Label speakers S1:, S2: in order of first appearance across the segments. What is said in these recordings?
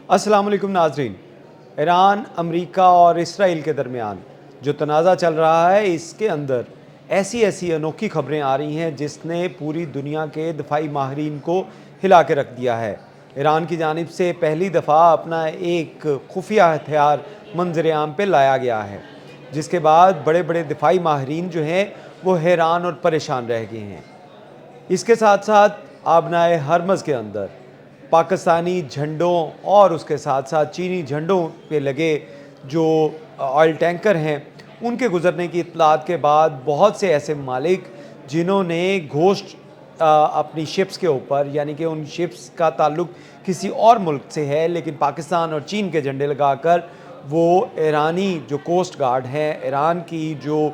S1: अस्सलाम वालेकुम नाज़रीन। ईरान, अमेरिका और इसराइल के दरमियान जो तनाज़ा चल रहा है, इसके अंदर ऐसी ऐसी अनोखी खबरें आ रही हैं जिसने पूरी दुनिया के दफाई माहिरीन को हिला के रख दिया है। ईरान की जानिब से पहली दफ़ा अपना एक खुफिया हथियार मंजर आम पे लाया गया है, जिसके बाद बड़े बड़े दफाई माहिरीन जो हैं वो हैरान और परेशान रह गए हैं। इसके साथ साथ आबनाए हरमज़ के अंदर पाकिस्तानी झंडों और उसके साथ साथ चीनी झंडों पे लगे जो ऑयल टैंकर हैं, उनके गुज़रने की इत्तलात के बाद बहुत से ऐसे ममालिक जिन्होंने घोस्ट अपनी शिप्स के ऊपर, यानी कि उन शिप्स का ताल्लुक़ किसी और मुल्क से है, लेकिन पाकिस्तान और चीन के झंडे लगाकर वो ईरानी जो कोस्ट गार्ड है, ईरान की जो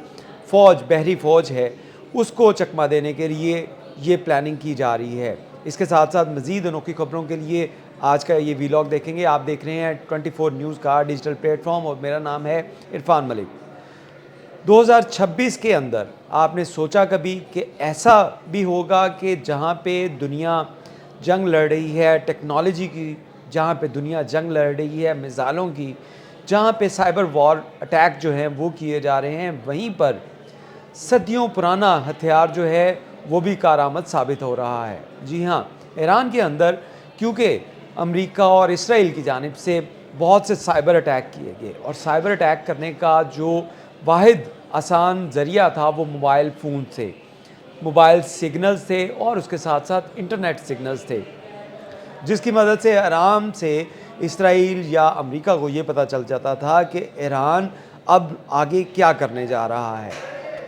S1: फ़ौज, बहरी फ़ौज है, उसको चकमा देने के लिए ये प्लानिंग की जा रही है। इसके साथ साथ मज़ीद अनोखी खबरों के लिए आज का ये वीलॉग देखेंगे। आप देख रहे हैं 24 न्यूज़ का डिजिटल प्लेटफॉर्म और मेरा नाम है इरफान मलिक। 2026 के अंदर आपने सोचा कभी कि ऐसा भी होगा कि जहाँ पे दुनिया जंग लड़ रही है टेक्नोलॉजी की, जहाँ पे दुनिया जंग लड़ रही है मिसाइलों की, जहाँ पे साइबर वॉर अटैक जो हैं वो किए जा रहे हैं, वहीं पर सदियों पुराना हथियार जो है वो भी कारआमद साबित हो रहा है। जी हाँ, ईरान के अंदर क्योंकि अमेरिका और इसराइल की जानिब से बहुत से साइबर अटैक किए गए और साइबर अटैक करने का जो वाहिद आसान ज़रिया था वो मोबाइल फ़ोन से, मोबाइल सिग्नल्स थे और उसके साथ साथ इंटरनेट सिग्नल्स थे, जिसकी मदद से आराम से इसराइल या अमेरिका को ये पता चल जाता था कि ईरान अब आगे क्या करने जा रहा है।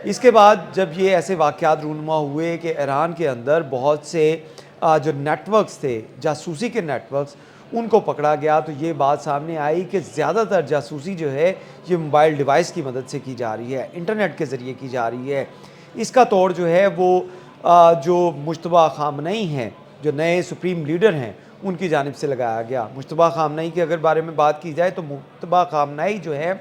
S1: इसके बाद जब ये ऐसे वाक़यात रूनुमा हुए कि ईरान के अंदर बहुत से जो नेटवर्क्स थे, जासूसी के नेटवर्क्स, उनको पकड़ा गया, तो ये बात सामने आई कि ज़्यादातर जासूसी जो है ये मोबाइल डिवाइस की मदद से की जा रही है, इंटरनेट के ज़रिए की जा रही है। इसका तोड़ जो है वो जो मुज्तबा ख़ामनई हैं, जो नए सुप्रीम लीडर हैं, उनकी जानिब से लगाया गया। मुज्तबा ख़ामनई के अगर बारे में बात की जाए तो मुज्तबा ख़ामनई जो है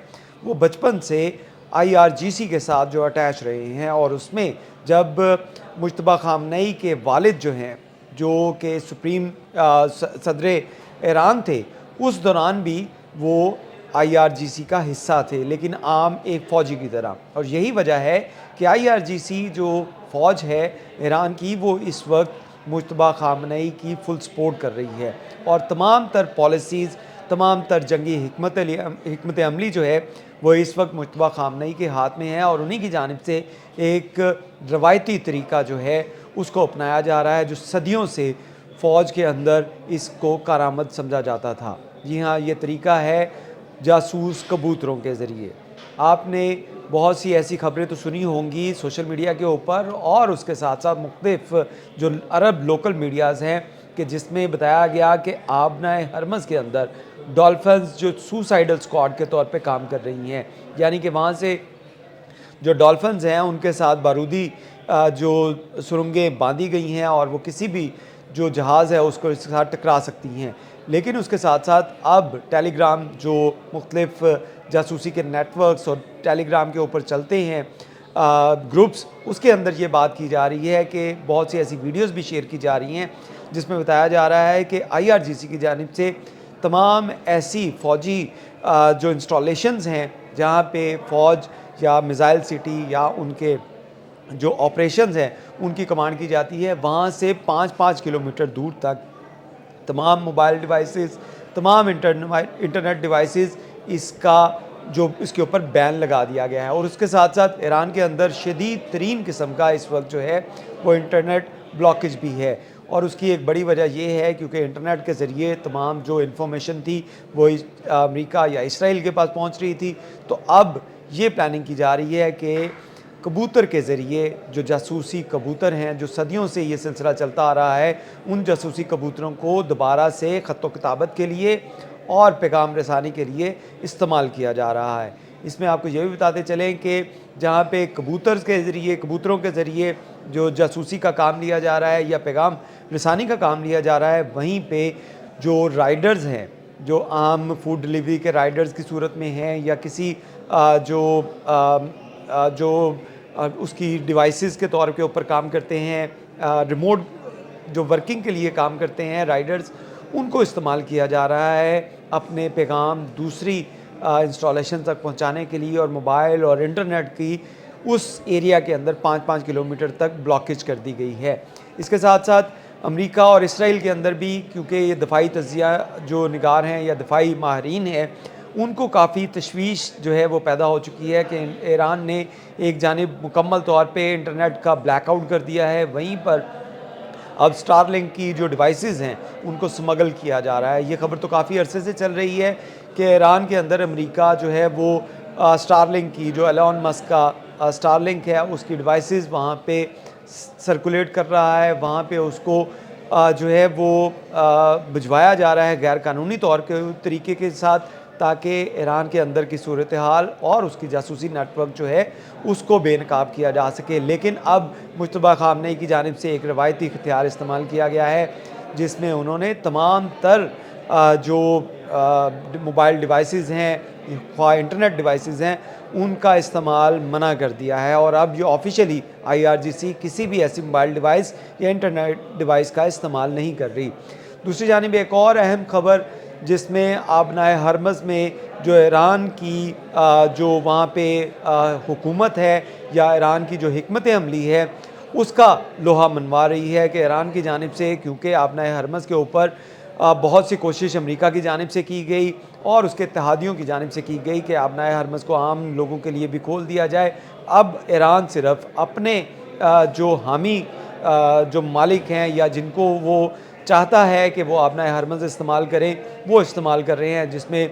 S1: वो बचपन से IRGC के साथ जो अटैच रहे हैं, और उसमें जब मुज्तबा ख़ामनई के वालिद जो हैं, जो कि सुप्रीम सदर ईरान थे, उस दौरान भी वो IRGC का हिस्सा थे, लेकिन आम एक फ़ौजी की तरह। और यही वजह है कि IRGC जो फ़ौज है ईरान की, वो इस वक्त मुज्तबा ख़ामनई की फुल सपोर्ट कर रही है और तमाम तर पॉलिसीज़, तमाम तर जंगी हिकमत अमली जो है वो इस वक्त मुज्तबा ख़ामनई के हाथ में है, और उन्हीं की जानिब से एक रवायती तरीका जो है उसको अपनाया जा रहा है, जो सदियों से फ़ौज के अंदर इसको कारआमद समझा जाता था। जी हाँ, ये तरीका है जासूस कबूतरों के ज़रिए। आपने बहुत सी ऐसी खबरें तो सुनी होंगी सोशल मीडिया के ऊपर और उसके साथ साथ मुख्तलिफ़ जो अरब लोकल मीडियाज़ हैं कि जिसमें बताया गया कि आबनाए हरमज़ के अंदर डॉल्फिन्स जो सुसाइडल स्क्वाड के तौर पे काम कर रही हैं, यानी कि वहाँ से जो डॉल्फिन्स हैं उनके साथ बारूदी जो सुरंगें बांधी गई हैं और वो किसी भी जो जहाज़ है उसको इसके साथ टकरा सकती हैं। लेकिन उसके साथ साथ अब टेलीग्राम जो मुख्तलिफ़ जासूसी के नेटवर्क्स और टेलीग्राम के ऊपर चलते हैं ग्रुप्स, उसके अंदर ये बात की जा रही है कि बहुत सी ऐसी वीडियोस भी शेयर की जा रही हैं जिसमें बताया जा रहा है कि IRGC की जानिब से तमाम ऐसी फ़ौजी जो इंस्टॉलेशंस हैं जहाँ पे फ़ौज या मिसाइल सिटी या उनके जो ऑपरेशंस हैं उनकी कमांड की जाती है, वहाँ से 5-5 किलोमीटर दूर तक तमाम मोबाइल डिवाइसेस, तमाम इंटरनेट डिवाइसेस, इसके ऊपर बैन लगा दिया गया है। और उसके साथ साथ ईरान के अंदर शदीद तरीन किस्म का इस वक्त जो है वो इंटरनेट ब्लॉकेज भी है, और उसकी एक बड़ी वजह ये है क्योंकि इंटरनेट के ज़रिए तमाम जो इन्फॉर्मेशन थी वो अमेरिका या इसराइल के पास पहुंच रही थी। तो अब ये प्लानिंग की जा रही है कि कबूतर के ज़रिए, जो जासूसी कबूतर हैं, जो सदियों से ये सिलसिला चलता आ रहा है, उन जासूसी कबूतरों को दोबारा से ख़त किताबत के लिए और पैगाम रसानी के लिए इस्तेमाल किया जा रहा है। इसमें आपको ये भी बताते चलें कि जहाँ पे कबूतरों के ज़रिए जो जासूसी का काम लिया जा रहा है या पैगाम रसानी का काम लिया जा रहा है, वहीं पे जो राइडर्स हैं, जो आम फूड डिलीवरी के राइडर्स की सूरत में हैं या किसी उसकी डिवाइसेस के तौर के ऊपर काम करते हैं, रिमोट जो वर्किंग के लिए काम करते हैं राइडर्स, ان کو استعمال کیا جا رہا ہے اپنے پیغام دوسری انسٹالیشن تک پہنچانے کے لیے، اور موبائل اور انٹرنیٹ کی اس ایریا کے اندر 5-5 کلومیٹر تک بلاکیج کر دی گئی ہے۔ اس کے ساتھ ساتھ امریکہ اور اسرائیل کے اندر بھی، کیونکہ یہ دفاعی تجزیہ جو نگار ہیں یا دفاعی ماہرین ہیں، ان کو کافی تشویش جو ہے وہ پیدا ہو چکی ہے کہ ایران نے ایک جانب مکمل طور پہ انٹرنیٹ کا بلیک آؤٹ کر دیا ہے، وہیں پر اب سٹار لنک کی جو ڈیوائسز ہیں ان کو سمگل کیا جا رہا ہے۔ یہ خبر تو کافی عرصے سے چل رہی ہے کہ ایران کے اندر امریکہ جو ہے وہ سٹار لنک کی، جو ایلون مسک کا سٹار لنک ہے، اس کی ڈیوائسز وہاں پہ سرکولیٹ کر رہا ہے، وہاں پہ اس کو جو ہے وہ بھجوایا جا رہا ہے غیر قانونی طور کے طریقے کے ساتھ، تاکہ ایران کے اندر کی صورتحال اور اس کی جاسوسی نیٹ ورک جو ہے اس کو بے نقاب کیا جا سکے۔ لیکن اب مجتبیٰ خامنہ ای کی جانب سے ایک روایتی ہتھیار استعمال کیا گیا ہے، جس میں انہوں نے تمام تر جو موبائل ڈیوائسز ہیں، خواہ انٹرنیٹ ڈیوائسز ہیں، ان کا استعمال منع کر دیا ہے، اور اب یہ آفیشیلی IRGC کسی بھی ایسی موبائل ڈیوائس یا انٹرنیٹ ڈیوائس کا استعمال نہیں کر رہی۔ دوسری جانب ایک اور اہم خبر جس میں آبنائے ہرمز میں جو ایران کی جو وہاں پہ حکومت ہے یا ایران کی جو حکمت عملی ہے اس کا لوہا منوا رہی ہے کہ ایران کی جانب سے، کیونکہ آبنائے ہرمز کے اوپر بہت سی کوشش امریکہ کی جانب سے کی گئی اور اس کے اتحادیوں کی جانب سے کی گئی کہ آبنائے ہرمز کو عام لوگوں کے لیے بھی کھول دیا جائے، اب ایران صرف اپنے جو حامی جو مالک ہیں یا جن کو وہ چاہتا ہے کہ وہ آبنائے ہرمز استعمال کریں، وہ استعمال کر رہے ہیں، جس میں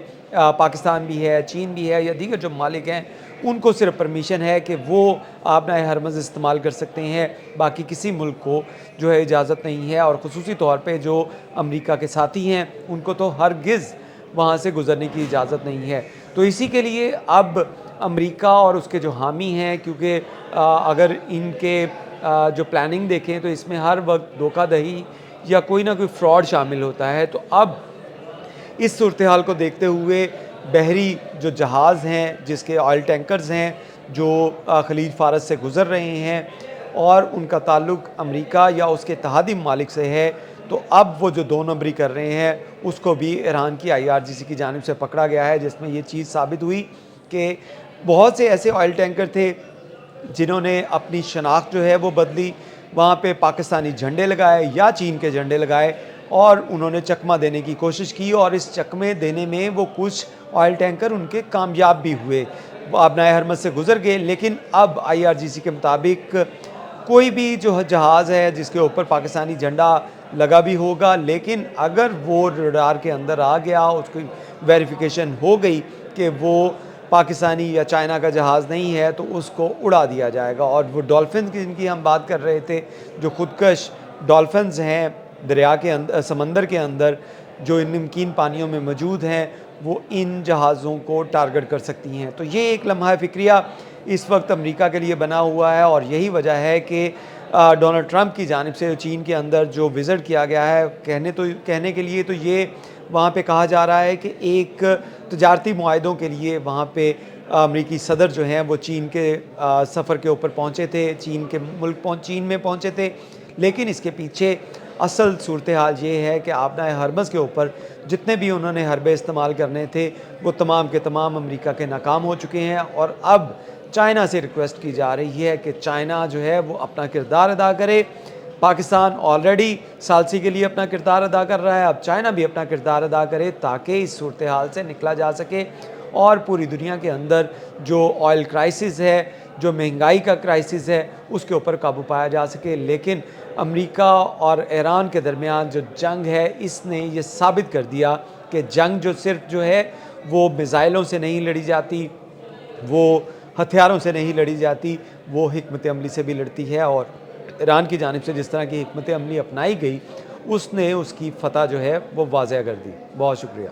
S1: پاکستان بھی ہے، چین بھی ہے یا دیگر جو مالک ہیں، ان کو صرف پرمیشن ہے کہ وہ آبنائے ہرمز استعمال کر سکتے ہیں، باقی کسی ملک کو جو ہے اجازت نہیں ہے، اور خصوصی طور پہ جو امریکہ کے ساتھی ہیں ان کو تو ہرگز وہاں سے گزرنے کی اجازت نہیں ہے۔ تو اسی کے لیے اب امریکہ اور اس کے جو حامی ہیں، کیونکہ اگر ان کے جو پلاننگ دیکھیں تو اس میں ہر وقت دھوکہ دہی یا کوئی نہ کوئی فراڈ شامل ہوتا ہے، تو اب اس صورتحال کو دیکھتے ہوئے بحری جو جہاز ہیں، جس کے آئل ٹینکرز ہیں جو خلیج فارس سے گزر رہے ہیں اور ان کا تعلق امریکہ یا اس کے اتحادی ممالک سے ہے، تو اب وہ جو 2 نمبری کر رہے ہیں اس کو بھی ایران کی IRGC کی جانب سے پکڑا گیا ہے، جس میں یہ چیز ثابت ہوئی کہ بہت سے ایسے آئل ٹینکر تھے جنہوں نے اپنی شناخت جو ہے وہ بدلی، وہاں پہ پاکستانی جھنڈے لگائے یا چین کے جھنڈے لگائے اور انہوں نے چکمہ دینے کی کوشش کی، اور اس چکمے دینے میں وہ کچھ آئل ٹینکر ان کے کامیاب بھی ہوئے، وہ آبنائے ہرمز سے گزر گئے۔ لیکن اب IRGC کے مطابق کوئی بھی جو جہاز ہے جس کے اوپر پاکستانی جھنڈا لگا بھی ہوگا، لیکن اگر وہ رڈار کے اندر آ گیا، اس کی ویریفیکیشن ہو گئی کہ وہ پاکستانی یا چائنا کا جہاز نہیں ہے، تو اس کو اڑا دیا جائے گا۔ اور وہ ڈولفنز کی جن کی ہم بات کر رہے تھے، جو خودکش ڈولفنز ہیں دریا کے اندر، سمندر کے اندر جو ان نمکین پانیوں میں موجود ہیں، وہ ان جہازوں کو ٹارگٹ کر سکتی ہیں۔ تو یہ ایک لمحہ فکریہ اس وقت امریکہ کے لیے بنا ہوا ہے، اور یہی وجہ ہے کہ ڈونلڈ ٹرمپ کی جانب سے چین کے اندر جو وزٹ کیا گیا ہے، کہنے کے لیے تو یہ وہاں پہ کہا جا رہا ہے کہ ایک تجارتی معاہدوں کے لیے وہاں پہ امریکی صدر جو ہیں وہ چین کے سفر کے اوپر پہنچے تھے، چین میں پہنچے تھے، لیکن اس کے پیچھے اصل صورتحال یہ ہے کہ آبنائے ہرمز کے اوپر جتنے بھی انہوں نے حربے استعمال کرنے تھے وہ تمام کے تمام امریکہ کے ناکام ہو چکے ہیں، اور اب چائنا سے ریکویسٹ کی جا رہی ہے کہ چائنا جو ہے وہ اپنا کردار ادا کرے۔ پاکستان آلریڈی ثالثی کے لیے اپنا کردار ادا کر رہا ہے، اب چائنا بھی اپنا کردار ادا کرے تاکہ اس صورتحال سے نکلا جا سکے اور پوری دنیا کے اندر جو آئل کرائسس ہے، جو مہنگائی کا کرائسس ہے، اس کے اوپر قابو پایا جا سکے۔ لیکن امریکہ اور ایران کے درمیان جو جنگ ہے، اس نے یہ ثابت کر دیا کہ جنگ جو صرف جو ہے وہ میزائلوں سے نہیں لڑی جاتی، وہ ہتھیاروں سے نہیں لڑی جاتی، وہ حکمت عملی سے بھی لڑتی ہے، اور ایران کی جانب سے جس طرح کی حکمت عملی اپنائی گئی، اس نے اس کی فتح جو ہے وہ واضح کر دی۔ بہت شکریہ۔